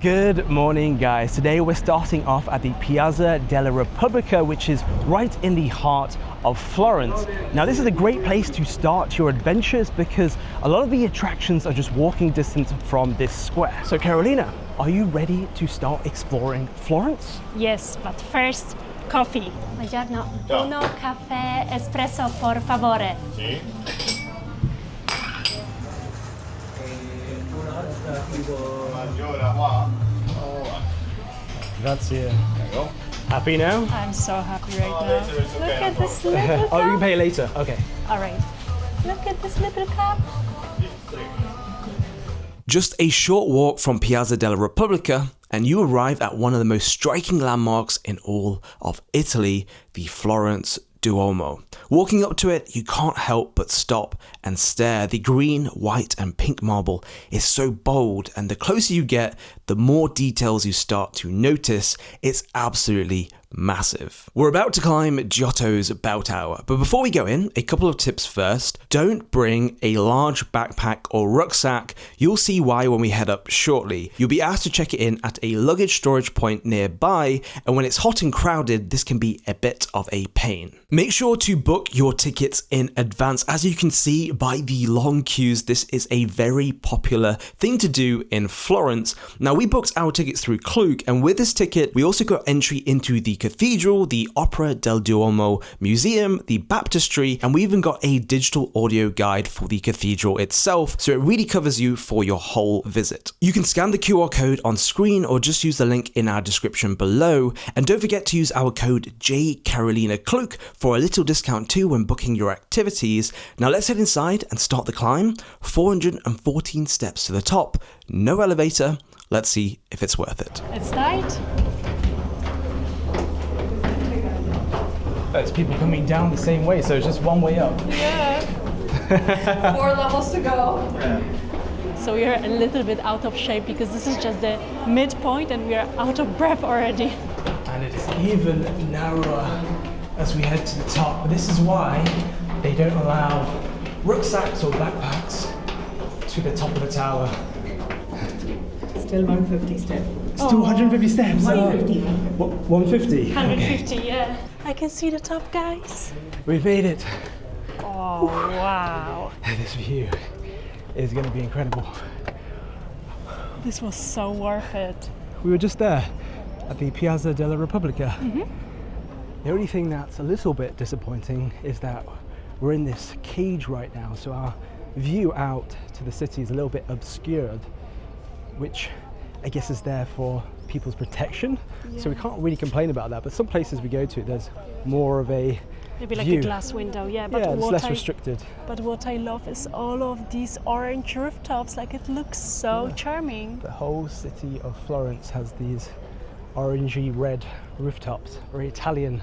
Good morning, guys. Today we're starting off at the Piazza della Repubblica, which is right in the heart of Florence. Now, this is a great place to start your adventures because a lot of the attractions are just walking distance from this square. So, Karolina, are you ready to start exploring Florence? Yes, but first, coffee. Buongiorno. Uno caffè espresso, por favore. Sì. Grazie. Happy now? I'm so happy right now. Look at this little cup. Oh, you can pay later. Okay. All right. Look at this little cup. Just a short walk from Piazza della Repubblica and you arrive at one of the most striking landmarks in all of Italy, the Florence Duomo. Walking up to it, you can't help but stop and stare. The green, white and pink marble is so bold, and the closer you get, the more details you start to notice. It's absolutely massive. We're about to climb Giotto's bell tower, but before we go in, a couple of tips first. Don't bring a large backpack or rucksack. You'll see why when we head up shortly. You'll be asked to check it in at a luggage storage point nearby, and when it's hot and crowded, this can be a bit of a pain. Make sure to book your tickets in advance. As you can see by the long queues, this is a very popular thing to do in Florence. Now, we booked our tickets through Klook, and with this ticket, we also got entry into the Cathedral, the Opera del Duomo Museum, the Baptistry, and we even got a digital audio guide for the cathedral itself, so it really covers you for your whole visit. You can scan the QR code on screen or just use the link in our description below, and don't forget to use our code JCarolinaCloak for a little discount too when booking your activities. Now let's head inside and start the climb. 414 steps to the top, no elevator. Let's see if it's worth it. It's tight. There's people coming down the same way, so it's just one way up. Yeah. 4 levels to go. So we are a little bit out of shape because this is just the midpoint and we are out of breath already. And it's even narrower as we head to the top. But this is why they don't allow rucksacks or backpacks to the top of the tower. Still 150 steps. Still 150 steps. 150. 150? 150, yeah. I can see the top, guys. We've made it. Oh, wow. This view is going to be incredible. This was so worth it. We were just there at the Piazza della Repubblica. The only thing that's a little bit disappointing is that we're in this cage right now, so our view out to the city is a little bit obscured, which I guess is there for people's protection. Yeah. So we can't really complain about that, but some places we go to, there's more of a maybe like view. a glass window, yeah. But yeah, it's less restricted. But what I love is all of these orange rooftops, like it looks so charming. The whole city of Florence has these orangey red rooftops, very Italian.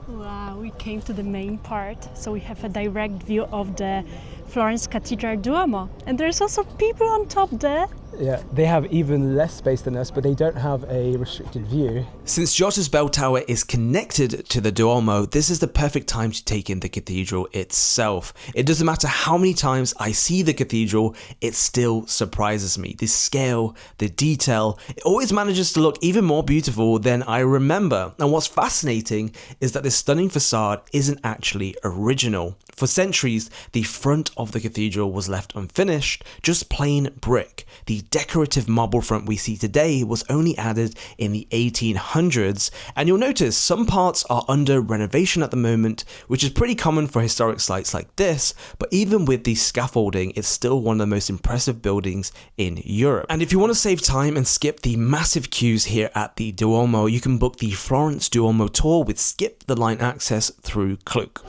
Wow, we came to the main part, so we have a direct view of the Florence Cathedral Duomo. And there's also people on top there. Yeah, they have even less space than us, but they don't have a restricted view. Since Giotto's bell tower is connected to the Duomo, this is the perfect time to take in the cathedral itself. It doesn't matter how many times I see the cathedral, it still surprises me. The scale, the detail, it always manages to look even more beautiful than I remember. And what's fascinating is that this stunning facade isn't actually original. For centuries, the front of the cathedral was left unfinished, just plain brick. The decorative marble front we see today was only added in the 1800s, and you'll notice some parts are under renovation at the moment, which is pretty common for historic sites like this, but even with the scaffolding, it's still one of the most impressive buildings in Europe. And if you want to save time and skip the massive queues here at the Duomo, you can book the Florence Duomo tour with skip the line access through Klook.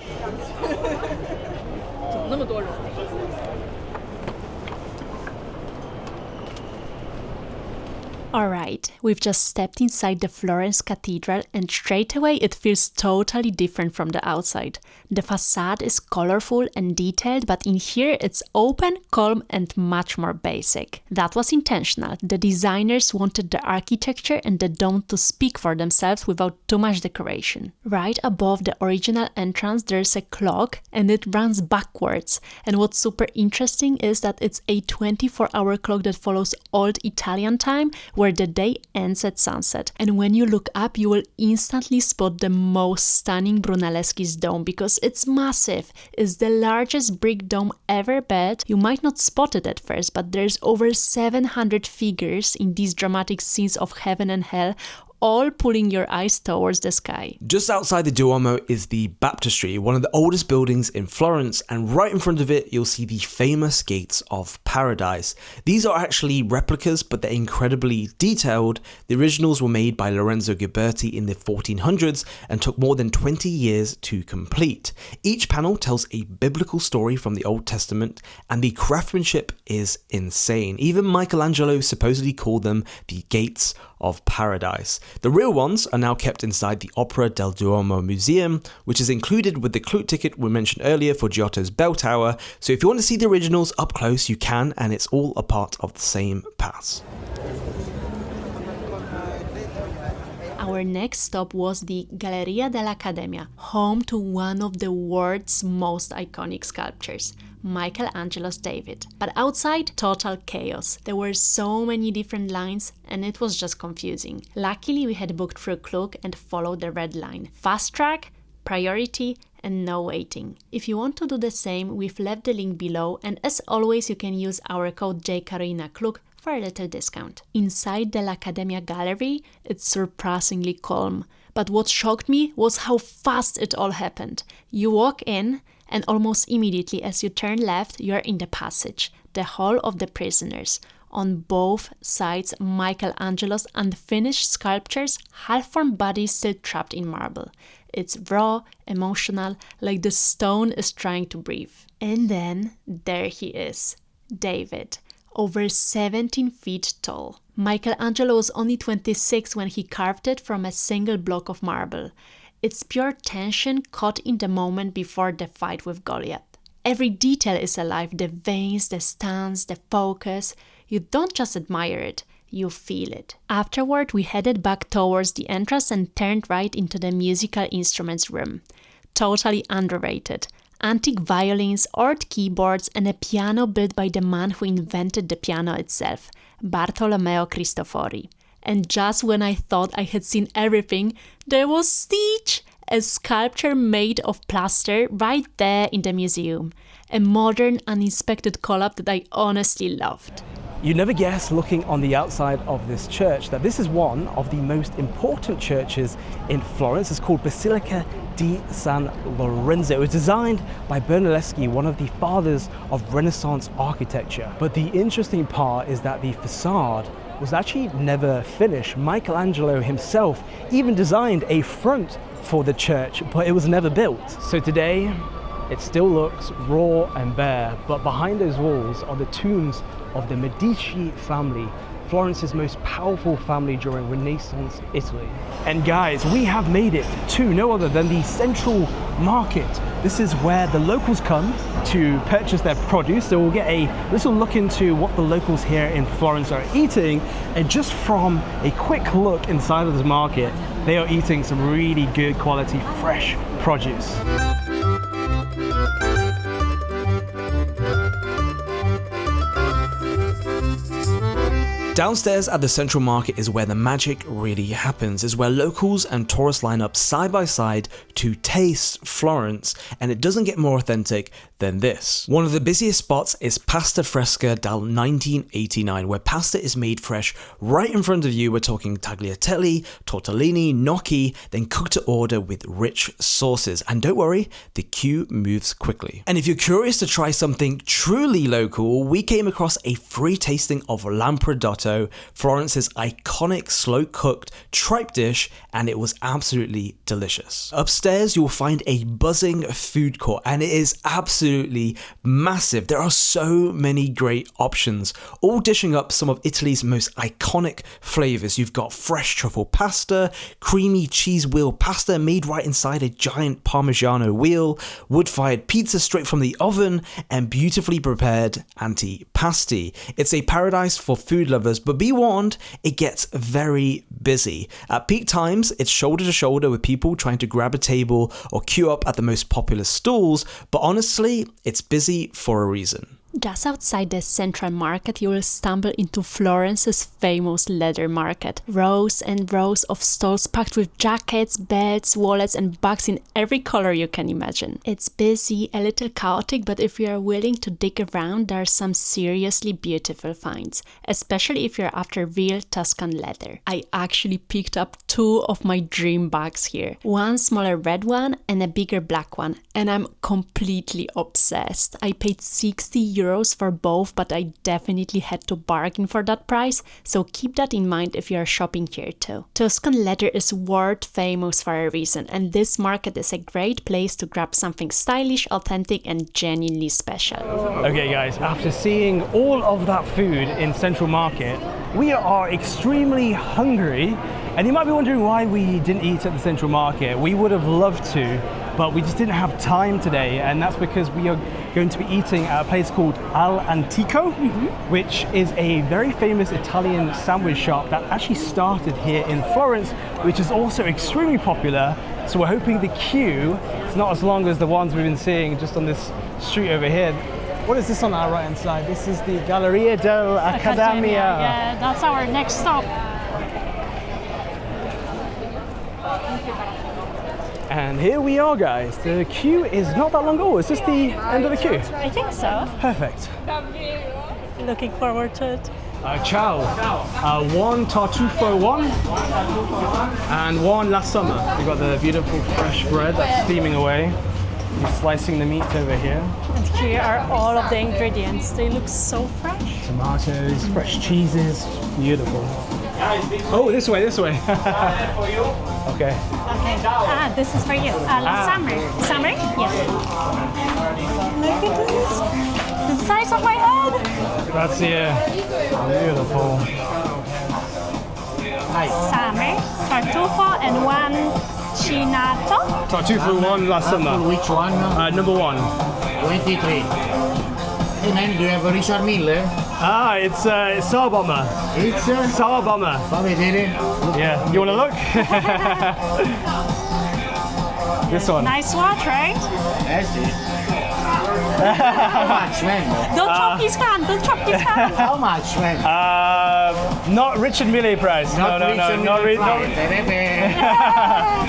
Alright, we've just stepped inside the Florence Cathedral and straight away it feels totally different from the outside. The facade is colorful and detailed, but in here it's open, calm and much more basic. That was intentional. The designers wanted the architecture and the dome to speak for themselves without too much decoration. Right above the original entrance there's a clock and it runs backwards. And what's super interesting is that it's a 24-hour clock that follows old Italian time, where the day ends at sunset. And when you look up, you will instantly spot the most stunning Brunelleschi's dome because it's massive. It's the largest brick dome ever built. You might not spot it at first, but there's over 700 figures in these dramatic scenes of heaven and hell, all pulling your eyes towards the sky. Just outside the Duomo is the Baptistry, one of the oldest buildings in Florence, and right in front of it you'll see the famous Gates of Paradise. These are actually replicas, but they're incredibly detailed. The originals were made by Lorenzo Ghiberti in the 1400s and took more than 20 years to complete. Each panel tells a biblical story from the Old Testament, and the craftsmanship is insane. Even Michelangelo supposedly called them the Gates of Paradise. The real ones are now kept inside the Opera del Duomo Museum, which is included with the Clute ticket we mentioned earlier for Giotto's bell tower. So if you want to see the originals up close, you can, and it's all a part of the same pass. Our next stop was the Galleria dell'Accademia, home to one of the world's most iconic sculptures, Michelangelo's David. But outside, total chaos. There were so many different lines and it was just confusing. Luckily, we had booked through Klook and followed the red line. Fast track, priority, and no waiting. If you want to do the same, we've left the link below, and as always, you can use our code JKarolinaKluk for a little discount. Inside the dell'Accademia gallery, it's surprisingly calm. But what shocked me was how fast it all happened. You walk in, and almost immediately as you turn left, you're in the passage, the Hall of the Prisoners. On both sides, Michelangelo's unfinished sculptures, half-formed bodies still trapped in marble. It's raw, emotional, like the stone is trying to breathe. And then, there he is, David, over 17 feet tall. Michelangelo was only 26 when he carved it from a single block of marble. It's pure tension caught in the moment before the fight with Goliath. Every detail is alive, the veins, the stance, the focus. You don't just admire it, you feel it. Afterward, we headed back towards the entrance and turned right into the musical instruments room. Totally underrated. Antique violins, old keyboards, and a piano built by the man who invented the piano itself, Bartolomeo Cristofori. And just when I thought I had seen everything, there was Stitch, a sculpture made of plaster right there in the museum. A modern, uninspected collab that I honestly loved. You never guess, looking on the outside of this church, that this is one of the most important churches in Florence. It's called Basilica di San Lorenzo. It was designed by Brunelleschi, one of the fathers of Renaissance architecture. But the interesting part is that the facade was actually never finished. Michelangelo himself even designed a front for the church, but it was never built. So today, it still looks raw and bare, but behind those walls are the tombs of the Medici family, Florence's most powerful family during Renaissance Italy. And guys, we have made it to no other than the Central Market. This is where the locals come to purchase their produce, so we'll get a little look into what the locals here in Florence are eating. And just from a quick look inside of this market, they are eating some really good quality fresh produce. Downstairs at the Central Market is where the magic really happens, is where locals and tourists line up side by side to taste Florence, and it doesn't get more authentic than this. One of the busiest spots is Pasta Fresca dal 1989, where pasta is made fresh right in front of you. We're talking tagliatelle, tortellini, gnocchi, then cooked to order with rich sauces. And don't worry, the queue moves quickly. And if you're curious to try something truly local, we came across a free tasting of Lampredotto, Florence's iconic slow-cooked tripe dish, and it was absolutely delicious. Upstairs, you'll find a buzzing food court, and it is absolutely massive. There are so many great options, all dishing up some of Italy's most iconic flavors. You've got fresh truffle pasta, creamy cheese wheel pasta made right inside a giant Parmigiano wheel, wood-fired pizza straight from the oven, and beautifully prepared antipasti. It's a paradise for food lovers, but be warned, it gets very busy. At peak times, it's shoulder to shoulder with people trying to grab a table or queue up at the most popular stalls, but honestly, it's busy for a reason. Just outside the central market, you will stumble into Florence's famous leather market. Rows and rows of stalls packed with jackets, belts, wallets and bags in every color you can imagine. It's busy, a little chaotic, but if you are willing to dig around, there are some seriously beautiful finds, especially if you're after real Tuscan leather. I actually picked up 2 of my dream bags here. One smaller red one and a bigger black one, and I'm completely obsessed. I paid 60 euros for both, but I definitely had to bargain for that price, so keep that in mind if you are shopping here too. Tuscan leather is world famous for a reason, and this market is a great place to grab something stylish, authentic and genuinely special. Okay guys, after seeing all of that food in Central Market, we are extremely hungry, and you might be wondering why we didn't eat at the Central Market. We would have loved to, but we just didn't have time today, and that's because we are going to be eating at a place called Al Antico, which is a very famous Italian sandwich shop that actually started here in Florence, which is also extremely popular. So we're hoping the queue is not as long as the ones we've been seeing just on this street over here. What is this on our right hand side? This is the Galleria dell'Accademia. Yeah, that's our next stop. And here we are, guys. The queue is not that long. Oh, is this the end of the queue? I think so. Perfect. Looking forward to it. Ciao. 1 tartufo 1 and 1 la summer. We've got the beautiful fresh bread that's steaming away. We're slicing the meat over here. And here are all of the ingredients. They look so fresh. Tomatoes, fresh cheeses, beautiful. Oh, this way, this way. Okay. Okay. Ah, this is for you. La summer. Summer? Yes. Look at this. The size of my head. Grazie. Beautiful. Summer, tartufo, and 1 cinato. Tartufo 1 la summer. Which one? Number 1. 23. Hey man, do you have a Richard Mille? Ah, it's sour bomber. It's Sour bomber. Fa vedere. Yeah. You want to look? This one. Nice watch, right? Yes. How much, man? Don't chop his hand. Don't chop his hand. How much, man? Not Richard Mille price. No.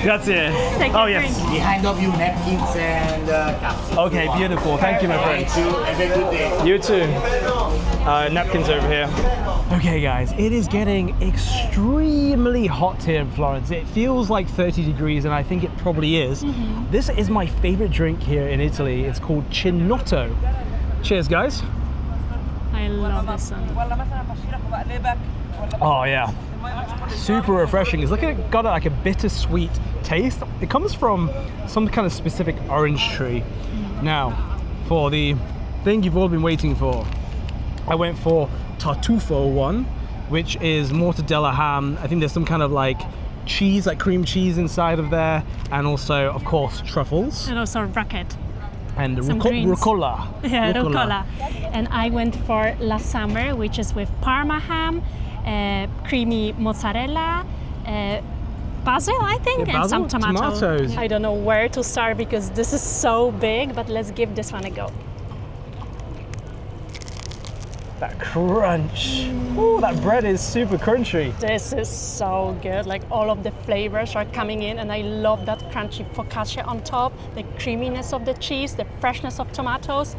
Grazie. Take Oh your yes. drink. Behind of you, napkins and cups. Okay, beautiful. Thank you, my friend. Thank you. Have a good day. You too. Napkins over here. Okay guys, it is getting extremely hot here in Florence. It feels like 30 degrees and I think it probably is. This is my favorite drink here in Italy. It's called Chinotto. Cheers guys. I love this one. Oh yeah, super refreshing. It's got like a bittersweet taste. It comes from some kind of specific orange tree. Now, for the thing you've all been waiting for, I went for tartufo 1, which is mortadella ham. I think there's some kind of like cheese, like cream cheese inside of there, and also, of course, truffles. And also rocket. And greens. rucola. Yeah, rucola. And I went for La Summer, which is with Parma ham, creamy mozzarella, basil, I think, Yeah, and some basil, tomato. tomatoes. I don't know where to start because this is so big, but let's give this one a go. That crunch. Ooh, that bread is super crunchy. This is so good. Like all of the flavors are coming in, and I love that crunchy focaccia on top, the creaminess of the cheese, the freshness of tomatoes.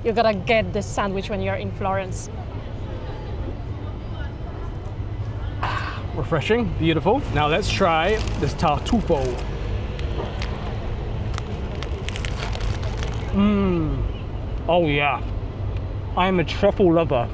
You gotta get this sandwich when you're in Florence. Refreshing, beautiful. Now let's try this tartufo. Oh yeah. I am a truffle lover.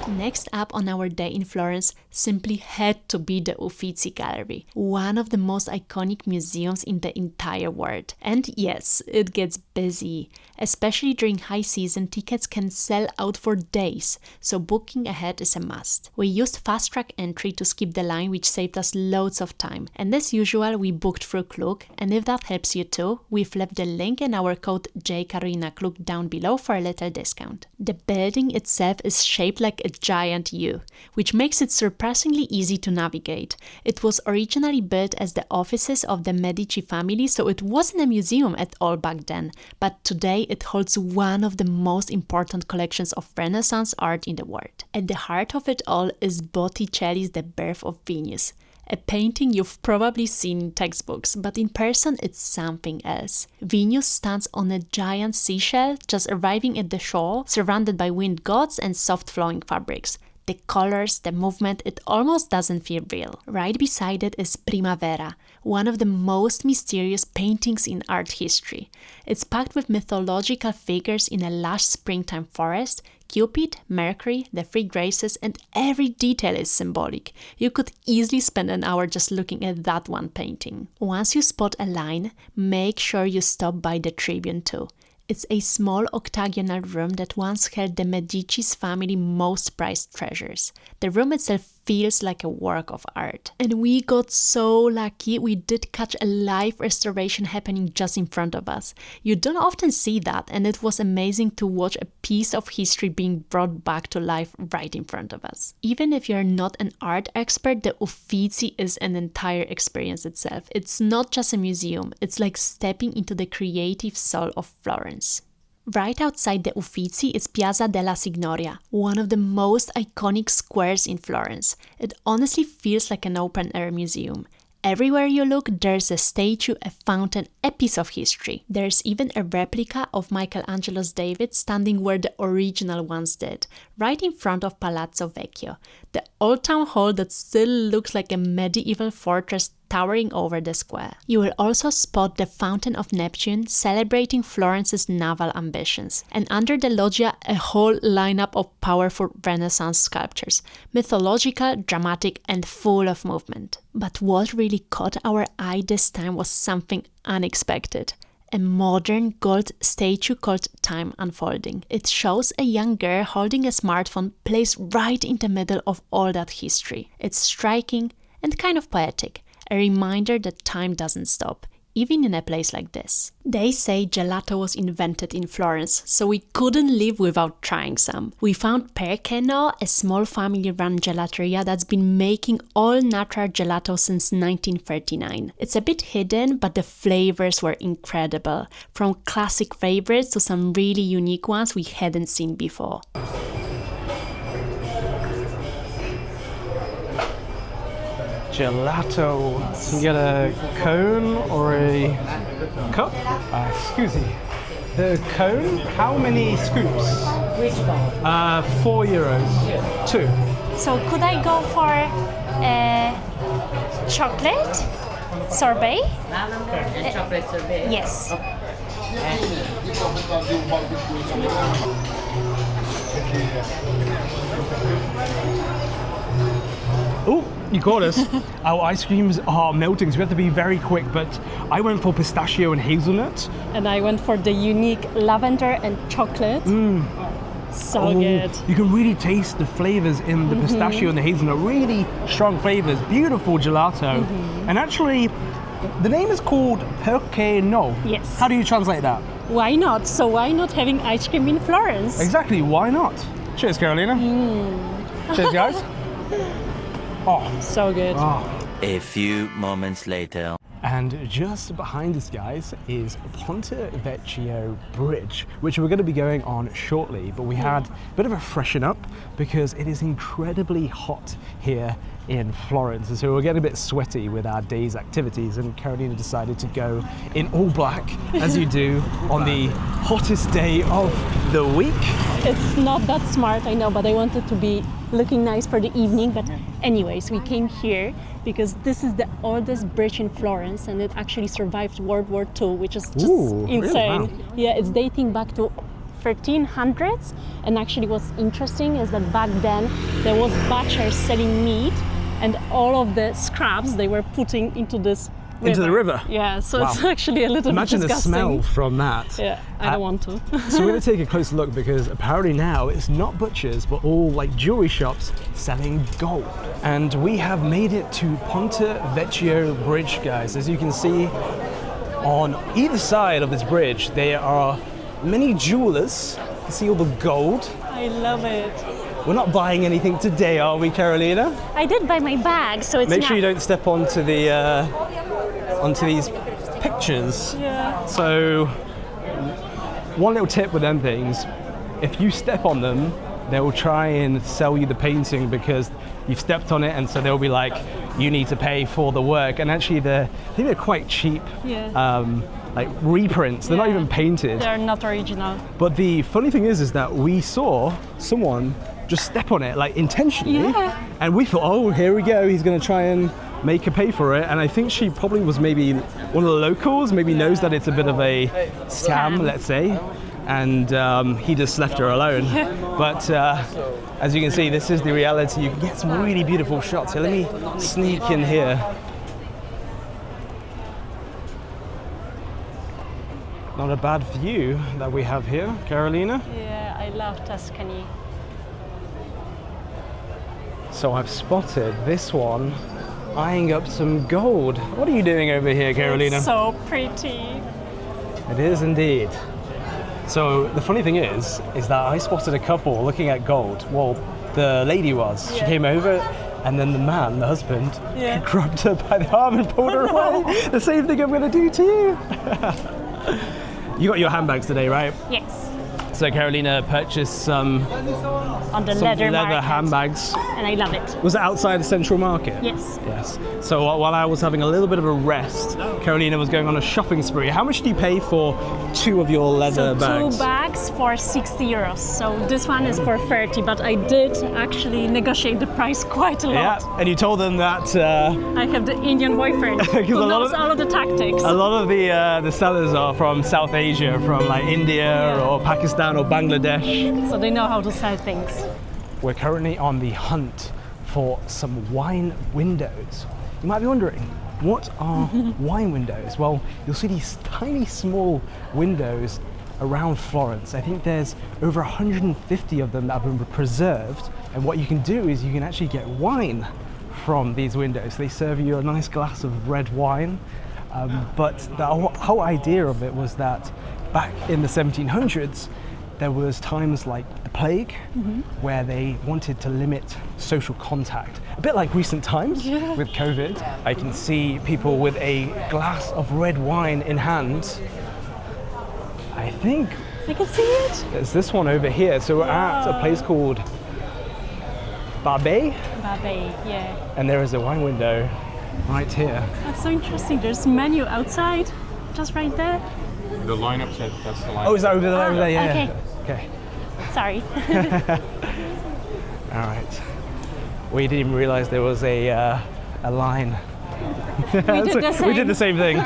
Next up on our day in Florence simply had to be the Uffizi Gallery, one of the most iconic museums in the entire world. And yes, it gets busy. Especially during high season, tickets can sell out for days, so booking ahead is a must. We used fast track entry to skip the line, which saved us loads of time. And as usual, we booked through Klook, and if that helps you too, we've left the link and our code Karolina down below for a little discount. The building itself is shaped like a giant U, which makes it surprisingly easy to navigate. It was originally built as the offices of the Medici family, so it wasn't a museum at all back then, but today it holds one of the most important collections of Renaissance art in the world. At the heart of it all is Botticelli's The Birth of Venus, a painting you've probably seen in textbooks, but in person it's something else. Venus stands on a giant seashell, just arriving at the shore, surrounded by wind gods and soft flowing fabrics. The colors, the movement, it almost doesn't feel real. Right beside it is Primavera, one of the most mysterious paintings in art history. It's packed with mythological figures in a lush springtime forest. Cupid, Mercury, the three Graces, and every detail is symbolic. You could easily spend an hour just looking at that one painting. Once you spot a line, make sure you stop by the Tribune too. It's a small octagonal room that once held the Medici's family's most prized treasures. The room itself feels like a work of art. And we got so lucky we did catch a live restoration happening just in front of us. You don't often see that, and it was amazing to watch a piece of history being brought back to life right in front of us. Even if you're not an art expert, the Uffizi is an entire experience itself. It's not just a museum, it's like stepping into the creative soul of Florence. Right outside the Uffizi is Piazza della Signoria, one of the most iconic squares in Florence. It honestly feels like an open-air museum. Everywhere you look, there's a statue, a fountain, a piece of history. There's even a replica of Michelangelo's David standing where the original ones did, right in front of Palazzo Vecchio, the old town hall that still looks like a medieval fortress towering over the square. You will also spot the Fountain of Neptune, celebrating Florence's naval ambitions, and under the loggia a whole lineup of powerful Renaissance sculptures, mythological, dramatic, and full of movement. But what really caught our eye this time was something unexpected. A modern gold statue called Time Unfolding. It shows a young girl holding a smartphone placed right in the middle of all that history. It's striking and kind of poetic. A reminder that time doesn't stop, even in a place like this. They say gelato was invented in Florence, so we couldn't live without trying some. We found Perché, a small family-run gelateria that's been making all-natural gelato since 1939. It's a bit hidden, but the flavors were incredible, from classic favorites to some really unique ones we hadn't seen before. Gelato. You can get a cone or a cup. Excuse me. The cone, how many scoops? Which one? €4. 2. So could I go for a chocolate sorbet? And chocolate sorbet. Yes. Oh, you caught us. Our ice creams are melting, so we have to be very quick, but I went for pistachio and hazelnut. And I went for the unique lavender and chocolate. So good. You can really taste the flavors in the pistachio and the hazelnut, really strong flavors, beautiful gelato. And actually, the name is called Perché no. Yes. How do you translate that? Why not? So why not having ice cream in Florence? Exactly, why not? Cheers, Karolina. Cheers, guys. Oh, So good. A few moments later. and just behind us, guys, is Ponte Vecchio Bridge, which we're going to be going on shortly, but we had a bit of a freshen up because it is incredibly hot here in Florence, and so we're getting a bit sweaty with our day's activities, and Karolina decided to go in all black, as you do on the hottest day of the week. It's not that smart, I know, but I wanted to be looking nice for the evening. But anyways, we came here because this is the oldest bridge in Florence, and it actually survived World War II, which is just Ooh, insane. really? Wow. Yeah, it's dating back to 1300s, and actually what's interesting is that back then there was butchers selling meat, and all of the scraps they were putting into this river. Into the river? Yeah, so Wow. it's actually a little Imagine bit the disgusting. smell from that. Yeah, I don't want to. So we're going to take a close look because apparently now it's not butchers but all like jewelry shops selling gold. And we have made it to Ponte Vecchio Bridge, guys. As you can see, on either side of this bridge there are many jewelers See all the gold. I love it. We're not buying anything today, are we, Karolina? I did buy my bag, so it's Make sure you enough. don't step onto the onto these pictures. Yeah. So, one little tip with them things: if you step on them, they will try and sell you the painting because you've stepped on it, and so they'll be like, you need to pay for the work. And actually, I think they're quite cheap. Yeah. Like reprints. They're not Yeah. even painted. They're not original. But the funny thing is that we saw someone just step on it, like intentionally, Yeah. and we thought, oh, here we go, he's going to try and make her pay for it. And I think she probably was maybe one of the locals, maybe knows that it's a bit of a scam, let's say, and he just left her alone. But as you can see, this is the reality. You can get some really beautiful shots here. Let me sneak in here. Not a bad view that we have here, Karolina. Yeah, I love Tuscany. So I've spotted this one eyeing up some gold. What are you doing over here, Karolina? It's so pretty. It is indeed. So the funny thing is that I spotted a couple looking at gold. Well, the lady was. She came over, and then the man, the husband, grabbed her by the arm and pulled her away. The same thing I'm going to do to you. You got your handbags today, right? Yes. So Karolina purchased some On the leather market. handbags. And I love it. Was it outside the Central Market? Yes. Yes. So while I was having a little bit of a rest, Karolina was going on a shopping spree. How much did you pay for 2 of your leather bags? 2 bags for 60 euros. So this one is for 30, but I did actually negotiate the price quite a lot. Yeah, and you told them that I have the Indian boyfriend who a lot knows of- all of the tactics. a lot of the sellers are from South Asia, from like India or Pakistan or Bangladesh. So they know how to sell things. We're currently on the hunt for some wine windows. You might be wondering, what are wine windows? Well, you'll see these tiny small windows around Florence. I think there's over 150 of them that have been preserved. And what you can do is you can actually get wine from these windows. They serve you a nice glass of red wine. But the whole idea of it was that back in the 1700s, there was times like the plague where they wanted to limit social contact. A bit like recent times with COVID. I can see people with a glass of red wine in hand. I think I can see it. there's this one over here. So we're at a place called Babé, Babé, yeah. and there is a wine window right here. That's so interesting. There's a menu outside, just right there. The lineup said that's the lineup. Oh, is that over there? Over there? Yeah. okay. Okay. Sorry. All right. We didn't even realize there was a line. We did the same. We did the same thing.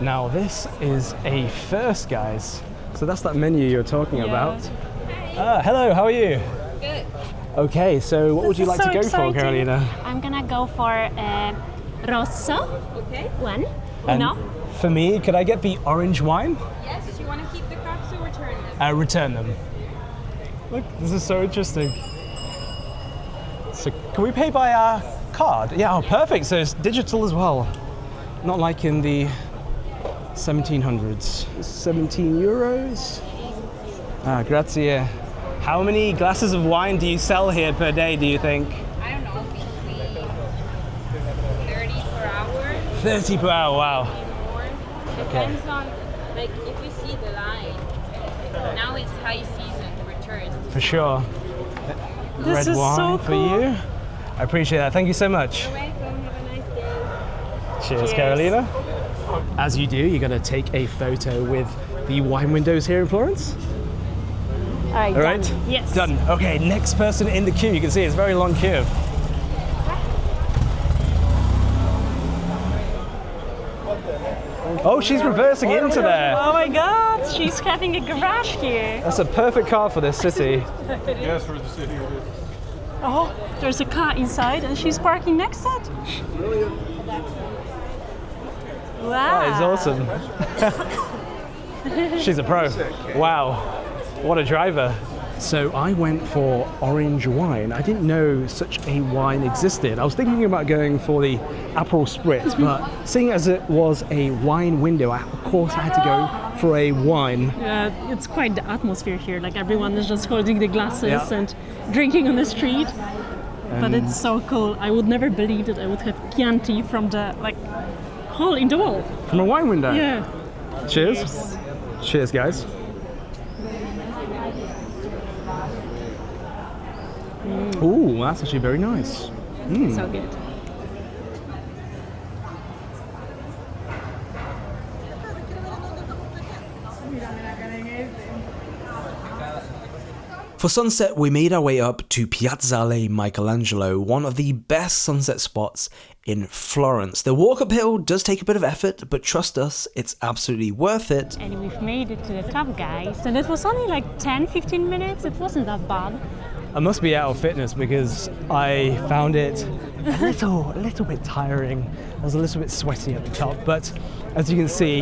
Now this is a first, guys. So that's that menu you're talking about. Hello, how are you? Good. Okay, so what would This you is like so to go exciting. for, Karolina? I'm gonna go for rosso. Okay. One. And Uno. for me, could I get the orange wine? Yes, you want to keep the cups or return them? Return them. Look, this is so interesting. So can we pay by our card? Yeah, oh, perfect. So it's digital as well. Not like in the 1700s. 17 euros. Ah, grazie. How many glasses of wine do you sell here per day, do you think? I don't know, between 30 per hour, 30 per hour, wow. more. Depends on, like, if you see the line. Now it's high season for tourists. For sure. This Red is wine so for cool. you. I appreciate that. Thank you so much. You're welcome, have a nice day. Cheers, Cheers. Karolina. As you do, you're going to take a photo with the wine windows here in Florence. All right. All right? Done. Yes. Done. Okay, next person in the queue. You can see it's a very long queue. Oh, she's reversing into there. Oh my God! She's having a garage here. That's a perfect car for this city. Yes, for the city it is. Oh, there's a car inside, and she's parking next to it. Wow. That is awesome. She's a pro. Wow, what a driver. So I went for orange wine. I didn't know such a wine existed. I was thinking about going for the Aperol Spritz, but seeing as it was a wine window, I course I had to go for a wine. It's quite the atmosphere here. Like everyone is just holding the glasses Yeah. and drinking on the street. But it's so cool. I would never believe that I would have Chianti from the hole in the wall. From a wine window. Yeah. Cheers. Cheers. Cheers, guys. Ooh, that's actually very nice. So good. For sunset, we made our way up to Piazzale Michelangelo, one of the best sunset spots in Florence. The walk uphill does take a bit of effort, but trust us, it's absolutely worth it. And we've made it to the top, guys. And it was only like 10-15 minutes. It wasn't that bad. I must be out of fitness because I found it a little bit tiring. I was a little bit sweaty at the top, but as you can see,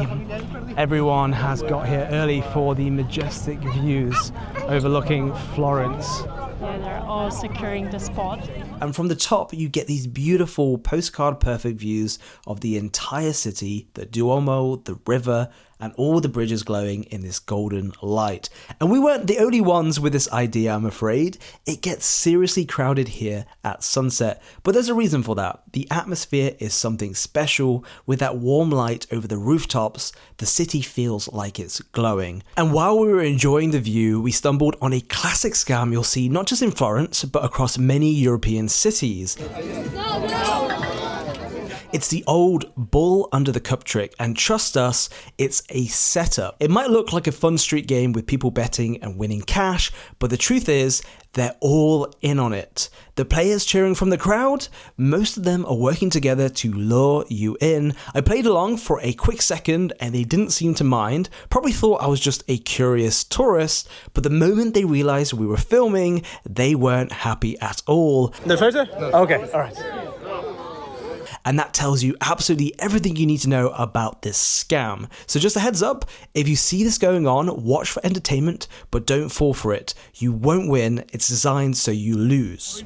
everyone has got here early for the majestic views overlooking Florence. Yeah, they're all securing the spot. And from the top, you get these beautiful postcard perfect views of the entire city, the Duomo, the river, and all the bridges glowing in this golden light. And we weren't the only ones with this idea, I'm afraid. It gets seriously crowded here at sunset, but there's a reason for that. The atmosphere is something special. With that warm light over the rooftops, the city feels like it's glowing. And while we were enjoying the view, we stumbled on a classic scam you'll see not just in Florence, but across many European cities. It's the old bull under the cup trick, and trust us, it's a setup. It might look like a fun street game with people betting and winning cash, but the truth is, they're all in on it. The players cheering from the crowd, most of them are working together to lure you in. I played along for a quick second and they didn't seem to mind, probably thought I was just a curious tourist, but the moment they realized we were filming, they weren't happy at all. No photo? Okay, all right. And that tells you absolutely everything you need to know about this scam. So just a heads up, if you see this going on, watch for entertainment, but don't fall for it. You won't win, it's designed so you lose.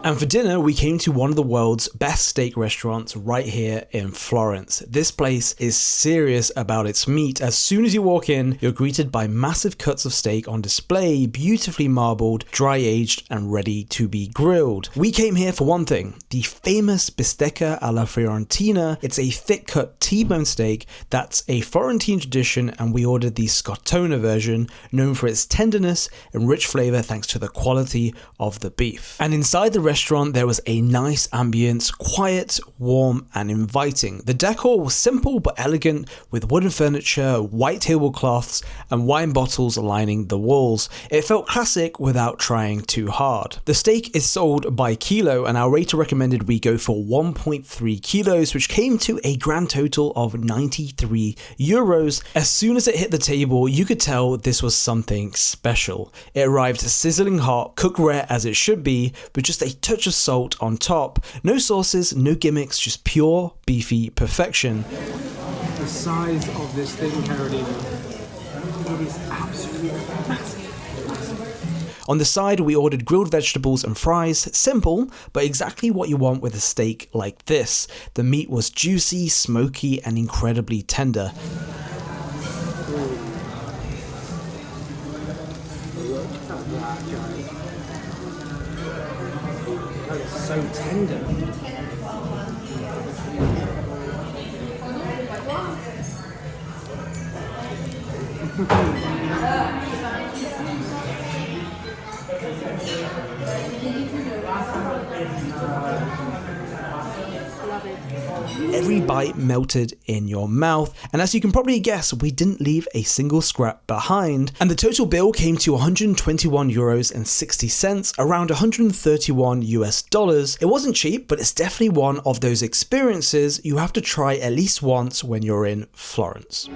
And for dinner, we came to one of the world's best steak restaurants right here in Florence. This place is serious about its meat. As soon as you walk in, you're greeted by massive cuts of steak on display, beautifully marbled, dry aged, and ready to be grilled. We came here for one thing, the famous bistecca alla Fiorentina. It's a thick cut T-bone steak that's a Florentine tradition, and we ordered the scottona version, known for its tenderness and rich flavor thanks to the quality of the beef. And inside the restaurant, there was a nice ambience, quiet, warm, and inviting. The decor was simple but elegant, with wooden furniture, white tablecloths, and wine bottles lining the walls. It felt classic without trying too hard. The steak is sold by kilo, and our rater recommended we go for 1.3 kilos, which came to a grand total of 93 euros. As soon as it hit the table, you could tell this was something special. It arrived sizzling hot, cooked rare as it should be, with just a touch of salt on top. No sauces, no gimmicks, just pure beefy perfection. The size of this thing, Karolina, it is absolutely massive. On the side, we ordered grilled vegetables and fries. Simple, but exactly what you want with a steak like this. The meat was juicy, smoky, and incredibly tender. So tender. Every bite melted in your mouth, and as you can probably guess, we didn't leave a single scrap behind. And the total bill came to 121 euros and 60 cents, around 131 US dollars. It wasn't cheap, but it's definitely one of those experiences you have to try at least once when you're in Florence.